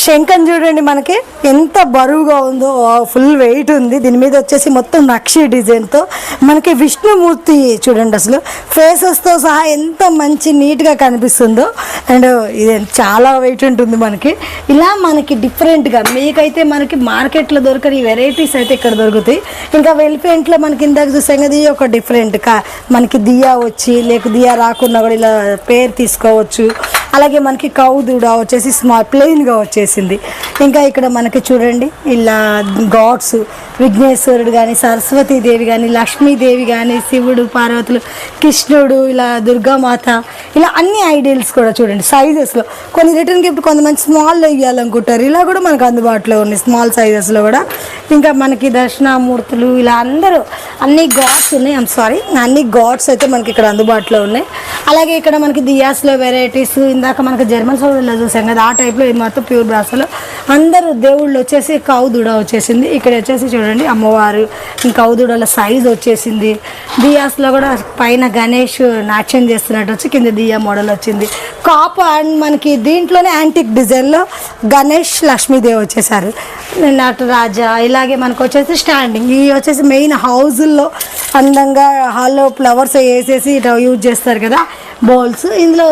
శంఖం చూడండి మనకి ఎంత బరువుగా ఉందో, ఫుల్ వెయిట్ ఉంది. దీని మీద వచ్చేసి మొత్తం నక్షి డిజైన్తో మనకి విష్ణుమూర్తి చూడండి, అసలు ఫేసెస్తో సహా ఎంత మంచి నీట్గా కనిపిస్తుందో. అండ్ ఇది చాలా వెయిట్ ఉంటుంది మనకి. ఇలా మనకి డిఫరెంట్గా మీకైతే మనకి మార్కెట్లో దొరకని వెరైటీస్ అయితే ఇక్కడ దొరుకుతాయి. ఇంకా వెల్పెంట్లో మనకి ఇందాక చూసాం కదా, ఒక డిఫరెంట్ మనకి దియా వచ్చి లేక దియా రాకున్నా కూడా ఇలా పేరు తీసుకోవచ్చు. అలాగే మనకి కౌదుడ వచ్చేసి స్మాల్ ప్లెయిన్గా వచ్చేసింది. ఇంకా ఇక్కడ మనకి చూడండి ఇలా గాడ్స్, విఘ్నేశ్వరుడు కానీ, సరస్వతీదేవి కానీ, లక్ష్మీదేవి కానీ, శివుడు, పార్వతులు, కృష్ణుడు, ఇలా దుర్గామాత, ఇలా అన్ని ఐడియల్స్ కూడా చూడండి సైజెస్లో. కొన్ని రిటర్న్ గిఫ్ట్ కొంతమంది స్మాల్లో ఇవ్వాలనుకుంటారు, ఇలా కూడా మనకు అందుబాటులో ఉన్నాయి స్మాల్ సైజెస్లో కూడా. ఇంకా మనకి దర్శనామూర్తులు ఇలా అందరూ అన్ని గాడ్స్ ఉన్నాయి. అన్ని గాడ్స్ అయితే మనకి ఇక్కడ అందుబాటులో ఉన్నాయి. అలాగే ఇక్కడ మనకి దియాస్లో వెరైటీస్, ఇందాక మనకి జర్మన్ సోడలో చూసాం కదా ఆ టైప్లో, ఇది మొత్తం ప్యూర్ బ్రాస్లో అందరూ దేవుళ్ళు వచ్చేసి కౌదుడ వచ్చేసింది. ఇక్కడ వచ్చేసి చూడండి అమ్మవారు, కౌదుడల సైజ్ వచ్చేసింది. దియాస్లో కూడా పైన గణేష్ నాట్యం చేస్తున్నట్టు వచ్చి కింద దియా మోడల్ వచ్చింది. కాపు అండ్ మనకి దీంట్లోనే యాంటిక్ డిజైన్లో గణేష్, లక్ష్మీదేవి వచ్చేసారు, నటరాజా. ఇలాగే మనకు వచ్చేసి స్టాండింగ్, ఇవి వచ్చేసి మెయిన్ హౌజుల్లో అందంగా హాల్లో ఫ్లవర్స్ వేసేసి ఇట్లా యూజ్ చేస్తారు కదా బౌల్స్. ఇందులో